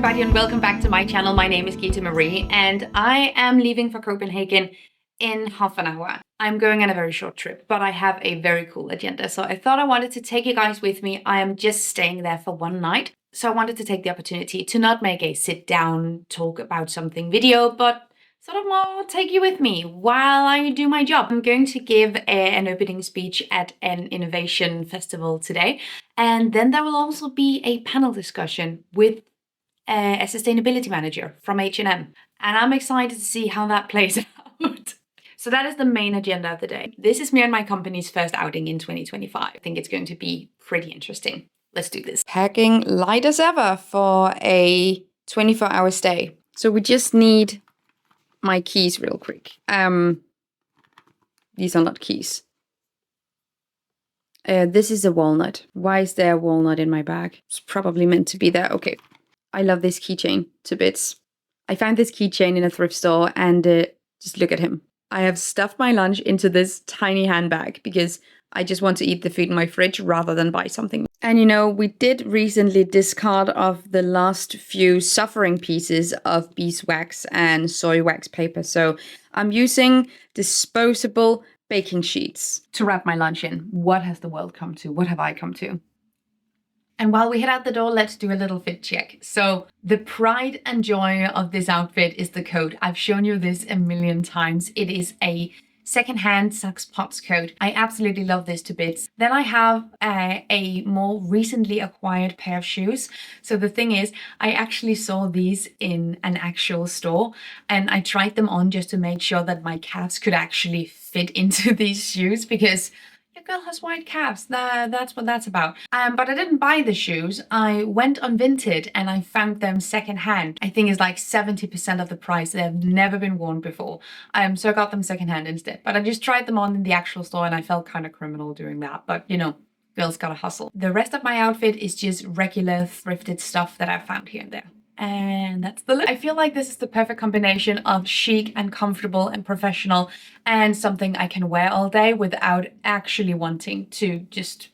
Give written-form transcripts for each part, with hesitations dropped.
everybody and welcome back to my channel. My name is Gita Marie and I am leaving for Copenhagen in half an hour. I'm going on a very short trip, but I have a very cool agenda. So I thought I wanted to take you guys with me. I am just staying there for one night. So I wanted to take the opportunity to not make a sit down talk about something video, but sort of more take you with me while I do my job. I'm going to give an opening speech at an innovation festival today. And then there will also be a panel discussion with a sustainability manager from H&M. And I'm excited to see how that plays out. So that is the main agenda of the day. This is me and my company's first outing in 2025. I think it's going to be pretty interesting. Let's do this. Packing light as ever for a 24-hour stay. So we just need my keys real quick. These are not keys. This is a walnut. Why is there a walnut in my bag? It's probably meant to be there. Okay. I love this keychain to bits. I found this keychain in a thrift store and just look at him. I have stuffed my lunch into this tiny handbag because I just want to eat the food in my fridge rather than buy something. And you know, we did recently discard of the last few suffering pieces of beeswax and soy wax paper. So I'm using disposable baking sheets to wrap my lunch in. What has the world come to? What have I come to? And while we head out the door, let's do a little fit check. So the pride and joy of this outfit is the coat. I've shown you this a million times. It is a secondhand Saks Potts coat. I absolutely love this to bits. Then I have a more recently acquired pair of shoes. So the thing is, I actually saw these in an actual store and I tried them on just to make sure that my calves could actually fit into these shoes because your girl has white calves. That's what that's about. But I didn't buy the shoes. I went on Vinted and I found them secondhand. I think it's like 70% of the price. They've never been worn before. So I got them secondhand instead. But I just tried them on in the actual store and I felt kind of criminal doing that. But you know, girls gotta hustle. The rest of my outfit is just regular thrifted stuff that I found here and there. And that's the look. I feel like this is the perfect combination of chic and comfortable and professional and something I can wear all day without actually wanting to just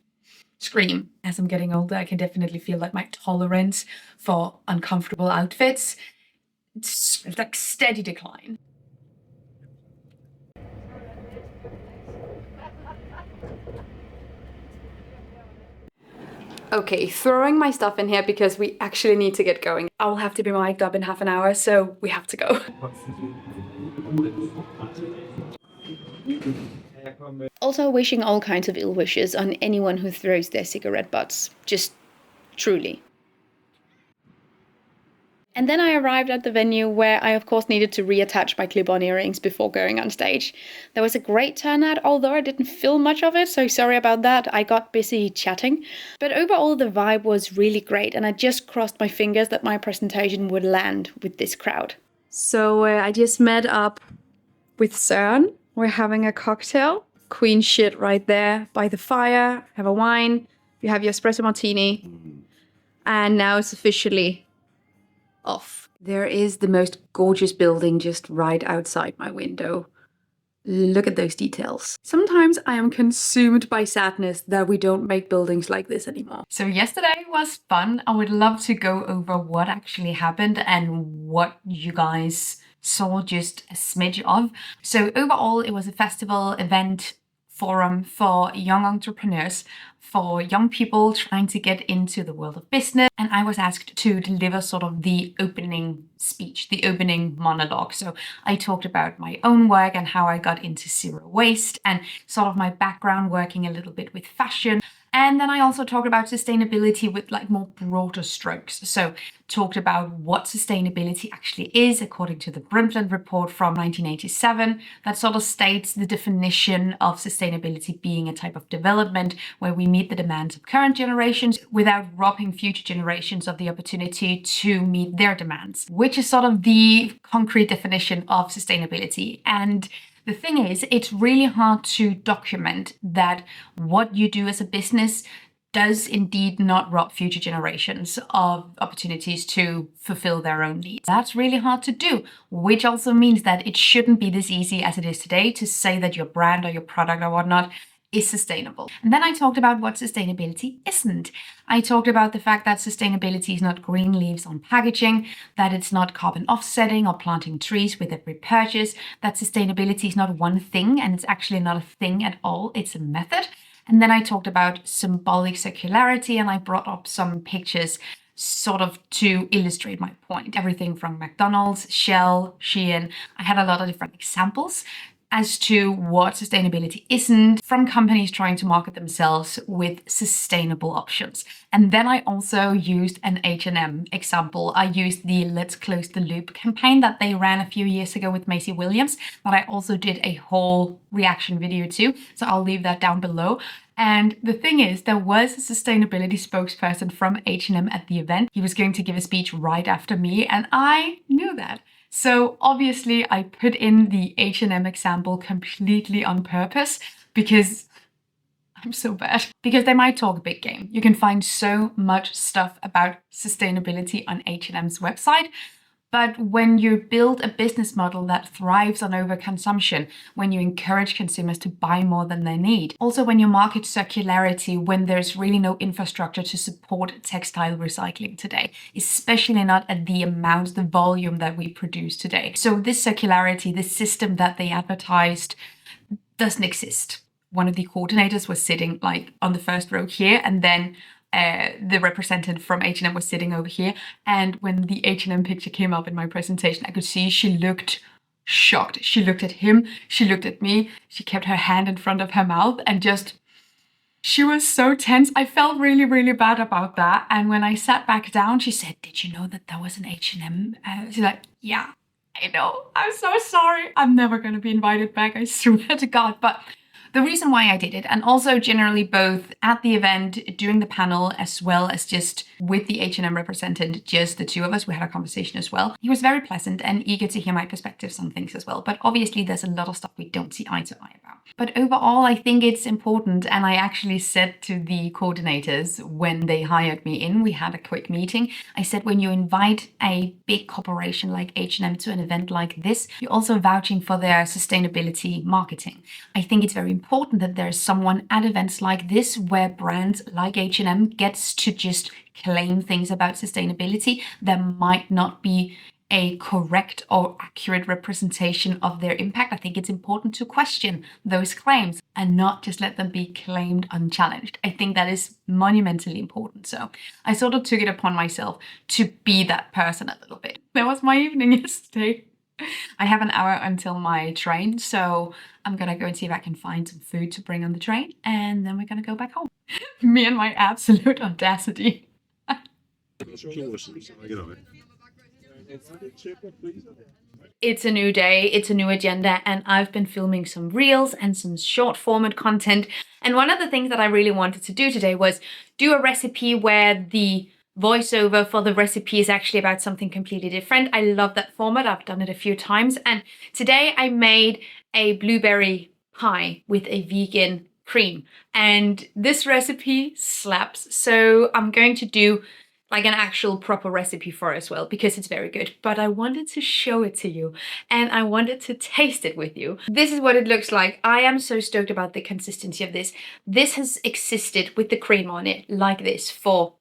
scream. As I'm getting older, I can definitely feel like my tolerance for uncomfortable outfits, it's like steady decline. Okay, throwing my stuff in here because we actually need to get going. I'll have to be mic'd up in half an hour, so we have to go. Also wishing all kinds of ill wishes on anyone who throws their cigarette butts. Just truly. And then I arrived at the venue where I of course needed to reattach my clip-on earrings before going on stage. There was a great turnout, although I didn't film much of it, so sorry about that. I got busy chatting. But overall the vibe was really great and I just crossed my fingers that my presentation would land with this crowd. So I just met up with Søren. We're having a cocktail. Queen shit right there by the fire. Have a wine. You have your espresso martini. And now it's officially off. There is the most gorgeous building just right outside my window. Look at those details. Sometimes I am consumed by sadness that we don't make buildings like this anymore. So yesterday was fun. I would love to go over what actually happened and what you guys saw just a smidge of. So overall, it was a festival event forum for young entrepreneurs, for young people trying to get into the world of business. And I was asked to deliver sort of the opening speech, the opening monologue. So I talked about my own work and how I got into zero waste and sort of my background working a little bit with fashion. And then I also talked about sustainability with like more broader strokes. So talked about what sustainability actually is according to the Brundtland report from 1987 that sort of states the definition of sustainability being a type of development where we meet the demands of current generations without robbing future generations of the opportunity to meet their demands, which is sort of the concrete definition of sustainability. And the thing is, it's really hard to document that what you do as a business does indeed not rob future generations of opportunities to fulfill their own needs. That's really hard to do, which also means that it shouldn't be this easy as it is today to say that your brand or your product or whatnot is sustainable. And then I talked about what sustainability isn't. I talked about the fact that sustainability is not green leaves on packaging, that it's not carbon offsetting or planting trees with every purchase, that sustainability is not one thing and it's actually not a thing at all, it's a method. And then I talked about symbolic circularity and I brought up some pictures sort of to illustrate my point. Everything from McDonald's, Shell, Shein. I had a lot of different examples as to what sustainability isn't from companies trying to market themselves with sustainable options. And then I also used an H&M example. I used the Let's Close the Loop campaign that they ran a few years ago with Macy Williams, that I also did a whole reaction video to. So I'll leave that down below. And the thing is, there was a sustainability spokesperson from H&M at the event. He was going to give a speech right after me, and I knew that. So obviously I put in the H&M example completely on purpose because I'm so bad. Because they might talk a big game. You can find so much stuff about sustainability on H&M's website. But when you build a business model that thrives on overconsumption, when you encourage consumers to buy more than they need, also when you market circularity when there's really no infrastructure to support textile recycling today, especially not at the amount, the volume that we produce today. So this circularity, this system that they advertised doesn't exist. One of the coordinators was sitting like on the first row here, and then the representative from H&M was sitting over here. And when the H&M picture came up in my presentation, I could see she looked shocked. She looked at him, she looked at me, she kept her hand in front of her mouth and she was so tense. I felt really, really bad about that. And when I sat back down, she said, "Did you know that that was an H&M?" She's like, "Yeah, I know. I'm so sorry. I'm never going to be invited back. I swear to God." But the reason why I did it, and also generally both at the event, during the panel, as well as just with the H&M representative, just the two of us, we had a conversation as well. He was very pleasant and eager to hear my perspectives on things as well. But obviously there's a lot of stuff we don't see eye to eye about. But overall, I think it's important, and I actually said to the coordinators when they hired me in, we had a quick meeting, I said, when you invite a big corporation like H&M to an event like this, you're also vouching for their sustainability marketing. I think it's very important that there's someone at events like this where brands like H&M gets to just claim things about sustainability that might not be a correct or accurate representation of their impact. I think it's important to question those claims and not just let them be claimed unchallenged. I think that is monumentally important. So I sort of took it upon myself to be that person a little bit. That was my evening yesterday. I have an hour until my train, so I'm gonna go and see if I can find some food to bring on the train, and then we're gonna go back home. Me and my absolute audacity. It's a new day, it's a new agenda, and I've been filming some reels and some short format content. And one of the things that I really wanted to do today was do a recipe where the voiceover for the recipe is actually about something completely different. I love that format. I've done it a few times. And today I made a blueberry pie with a vegan cream. And this recipe slaps. So I'm going to do like an actual proper recipe for it as well, because it's very good. But I wanted to show it to you and I wanted to taste it with you. This is what it looks like. I am so stoked about the consistency of this. This has existed with the cream on it like this for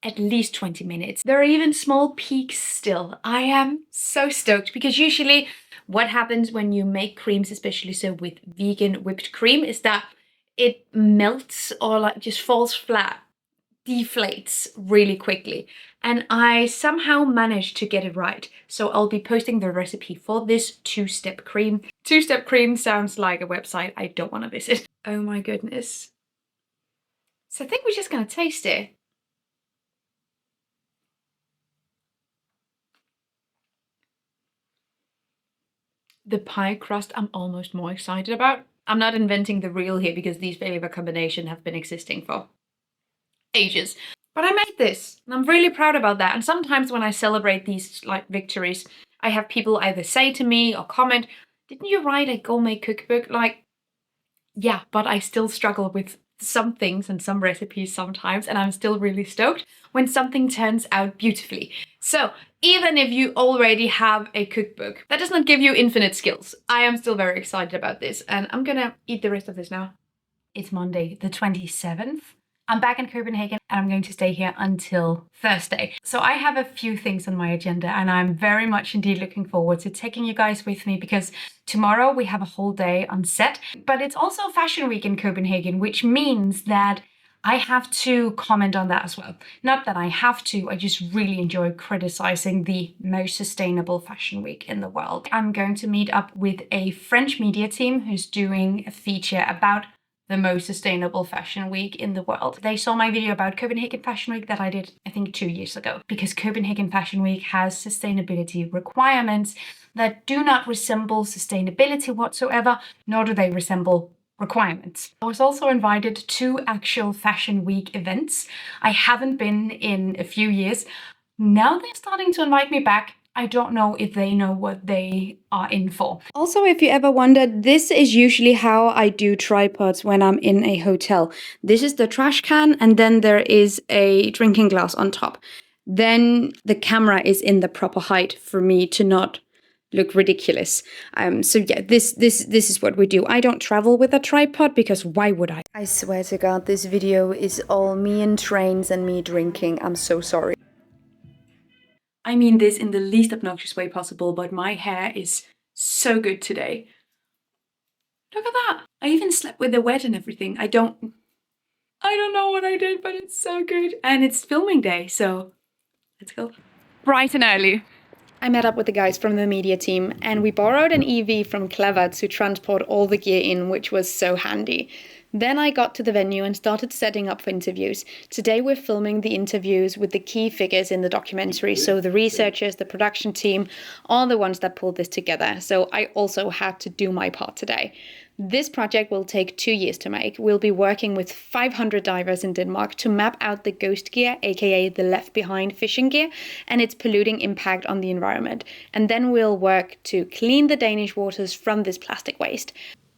at least 20 minutes. There are even small peaks still. I am so stoked because usually what happens when you make creams, especially so with vegan whipped cream, is that it melts or like just falls flat, deflates really quickly. And I somehow managed to get it right. So I'll be posting the recipe for this two-step cream. Two-step cream sounds like a website I don't want to visit. Oh my goodness. So I think we're just gonna taste it. The pie crust I'm almost more excited about. I'm not inventing the reel here because these flavor combinations have been existing for ages. But I made this and I'm really proud about that. And sometimes when I celebrate these like victories, I have people either say to me or comment, "Didn't you write a gourmet cookbook?" Like, yeah, but I still struggle with some things and some recipes sometimes, and I'm still really stoked when something turns out beautifully. So even if you already have a cookbook, that does not give you infinite skills. I am still very excited about this, and I'm gonna eat the rest of this now. It's Monday, the 27th. I'm back in Copenhagen and I'm going to stay here until Thursday. So I have a few things on my agenda and I'm very much indeed looking forward to taking you guys with me because tomorrow we have a whole day on set. But it's also Fashion Week in Copenhagen, which means that I have to comment on that as well. Not that I have to, I just really enjoy criticizing the most sustainable fashion week in the world. I'm going to meet up with a French media team who's doing a feature about the most sustainable fashion week in the world. They saw my video about Copenhagen Fashion Week that I did, I think, 2 years ago, because Copenhagen Fashion Week has sustainability requirements that do not resemble sustainability whatsoever, nor do they resemble requirements. I was also invited to actual Fashion Week events. I haven't been in a few years. Now they're starting to invite me back. I don't know if they know what they are in for. Also, if you ever wondered, this is usually how I do tripods when I'm in a hotel. This is the trash can, and then there is a drinking glass on top. Then the camera is in the proper height for me to not look ridiculous. So yeah, this is what we do. I don't travel with a tripod because why would I? I swear to God, this video is all me in trains and me drinking. I'm so sorry. I mean this in the least obnoxious way possible, but my hair is so good today. Look at that. I even slept with the wet and everything. I don't know what I did, but it's so good. And it's filming day, so let's go. Bright and early. I met up with the guys from the media team and we borrowed an EV from Clever to transport all the gear in, which was so handy. Then I got to the venue and started setting up for interviews. Today we're filming the interviews with the key figures in the documentary, so the researchers, the production team, all the ones that pulled this together. So I also had to do my part today. This project will take 2 years to make. We'll be working with 500 divers in Denmark to map out the ghost gear, aka the left behind fishing gear, and its polluting impact on the environment. And then we'll work to clean the Danish waters from this plastic waste.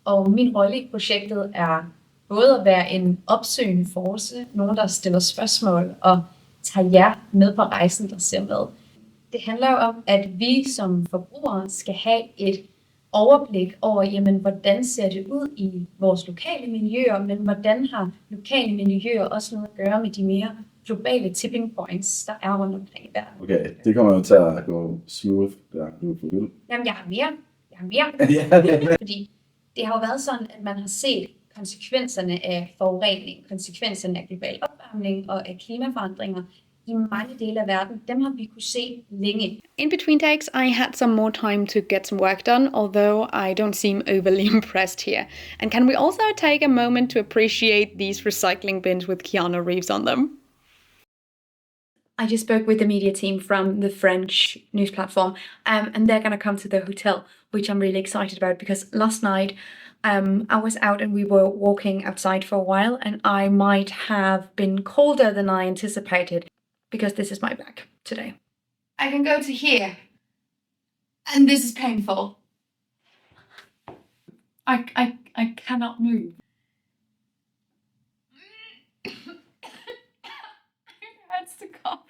Og min rolle i projektet er både at være en opsøgende force, nogen der stiller spørgsmål og tager jer med på rejsen, der ser med. Det handler jo om, at vi som forbrugere skal have et overblik over, jamen, hvordan ser det ud i vores lokale miljøer, men hvordan har lokale miljøer også noget at gøre med de mere globale tipping points, der er rundt omkring i verden. Okay, det kommer jo til at gå smooth. Ja, Jamen, jeg har mere. Fordi det har jo været sådan, at man har set konsekvenserne af forurening, konsekvenserne af global opvarmning og af klimaforandringer i mange dele af verden. Dem har vi kunne se længe. In between takes, I had some more time to get some work done, although I don't seem overly impressed here. And can we also take a moment to appreciate these recycling bins with Keanu Reeves on them? I just spoke with the media team from the French news platform, and they're going to come to the hotel, which I'm really excited about because last night I was out and we were walking outside for a while and I might have been colder than I anticipated because this is my back today. I can go to here and this is painful. I cannot move. That's the cough.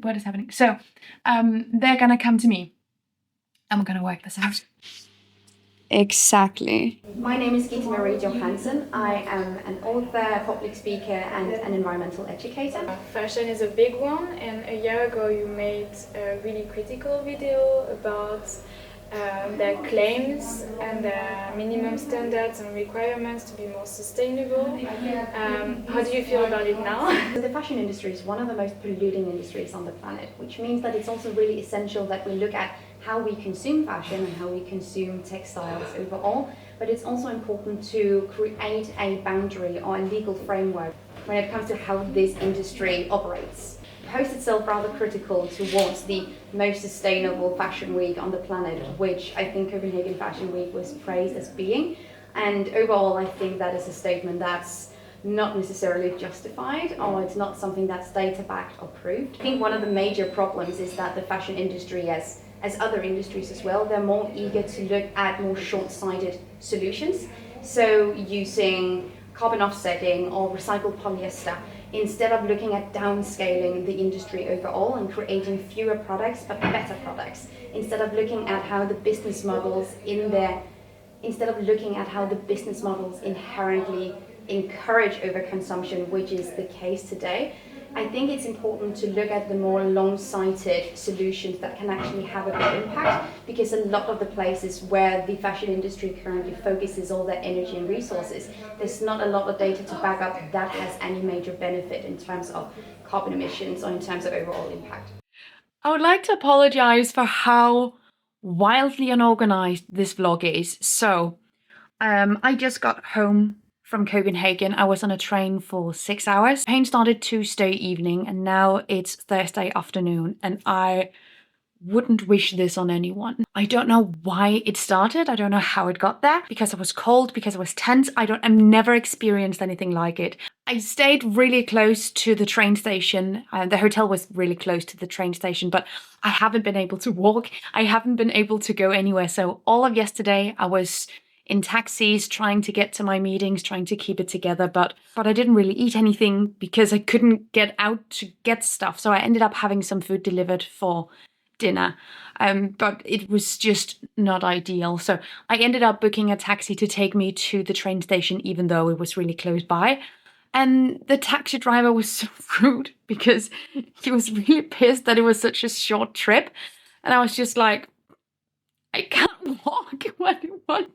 What is happening? So they're gonna come to me and we're gonna work this out. Exactly. My name is Gita Marie Johansson. I am an author, public speaker and an environmental educator. Fashion is a big one, and a year ago you made a really critical video about their claims and their minimum standards and requirements to be more sustainable. How do you feel about it now? The fashion industry is one of the most polluting industries on the planet, which means that it's also really essential that we look at how we consume fashion and how we consume textiles overall, but it's also important to create a boundary or a legal framework when it comes to how this industry operates. Post itself rather critical towards the most sustainable fashion week on the planet, which I think Copenhagen Fashion Week was praised as being. And overall, I think that is a statement that's not necessarily justified, or it's not something that's data-backed or proved. I think one of the major problems is that the fashion industry, as other industries as well, they're more eager to look at more short-sighted solutions. So using carbon offsetting or recycled polyester, instead of looking at downscaling the industry overall and creating fewer products but better products, instead of looking at how the business models in their instead of looking at how the business models inherently encourage overconsumption, which is the case today, I think it's important to look at the more long-sighted solutions that can actually have a big impact, because a lot of the places where the fashion industry currently focuses all their energy and resources, there's not a lot of data to back up that has any major benefit in terms of carbon emissions or in terms of overall impact. I would like to apologize for how wildly unorganized this vlog is. So, I just got home from Copenhagen. I was on a train for 6 hours. Pain started Tuesday evening and now it's Thursday afternoon, and I wouldn't wish this on anyone. I don't know why it started. I don't know how it got there. Because I was cold, because I was tense. I've never experienced anything like it. I stayed really close to the train station. The hotel was really close to the train station, but I haven't been able to walk. I haven't been able to go anywhere. So all of yesterday I was in taxis, trying to get to my meetings, trying to keep it together, but I didn't really eat anything because I couldn't get out to get stuff. So I ended up having some food delivered for dinner, but it was just not ideal. So I ended up booking a taxi to take me to the train station, even though it was really close by. And the taxi driver was so rude because he was really pissed that it was such a short trip. And I was just like, I can't walk. What do you want?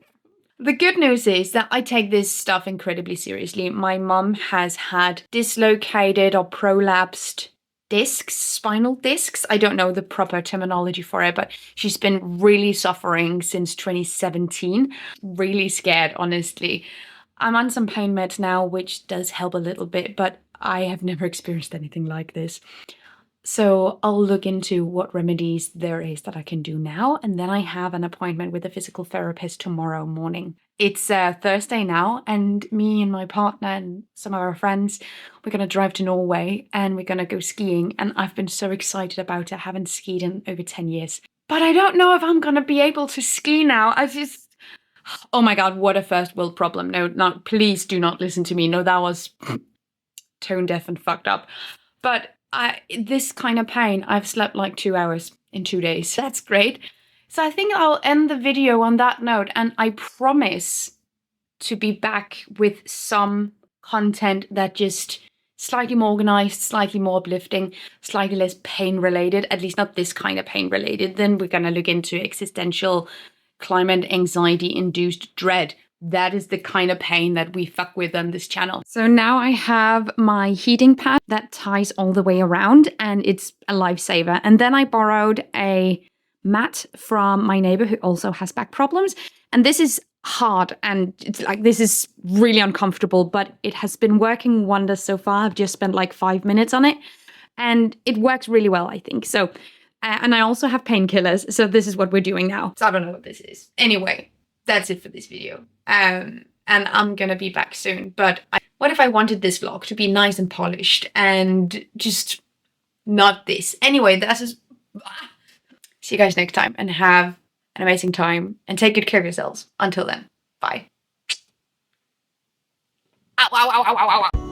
The good news is that I take this stuff incredibly seriously. My mum has had dislocated or prolapsed discs, spinal discs. I don't know the proper terminology for it, but she's been really suffering since 2017. Really scared, honestly. I'm on some pain meds now, which does help a little bit, but I have never experienced anything like this. So I'll look into what remedies there is that I can do now. And then I have an appointment with a physical therapist tomorrow morning. It's Thursday now, and me and my partner and some of our friends, we're going to drive to Norway and we're going to go skiing. And I've been so excited about it. I haven't skied in over 10 years. But I don't know if I'm going to be able to ski now. Oh my God, what a first world problem. No, please do not listen to me. No, that was tone deaf and fucked up. But this kind of pain, I've slept like 2 hours in 2 days. That's great. So I think I'll end the video on that note, and I promise to be back with some content that just slightly more organized, slightly more uplifting, slightly less pain related, at least not this kind of pain related. Then we're going to look into existential climate anxiety induced dread. That is the kind of pain that we fuck with on this channel. So now I have my heating pad that ties all the way around, and it's a lifesaver. And then I borrowed a mat from my neighbor who also has back problems. And this is hard, and it's like, this is really uncomfortable, but it has been working wonders so far. I've just spent like 5 minutes on it and it works really well, I think. So, and I also have painkillers. So this is what we're doing now. So I don't know what this is. Anyway, that's it for this video. And I'm gonna be back soon. But what if I wanted this vlog to be nice and polished and just not this? Anyway, that's just... See you guys next time, and have an amazing time, and take good care of yourselves. Until then, bye. Ow, ow, ow, ow, ow, ow.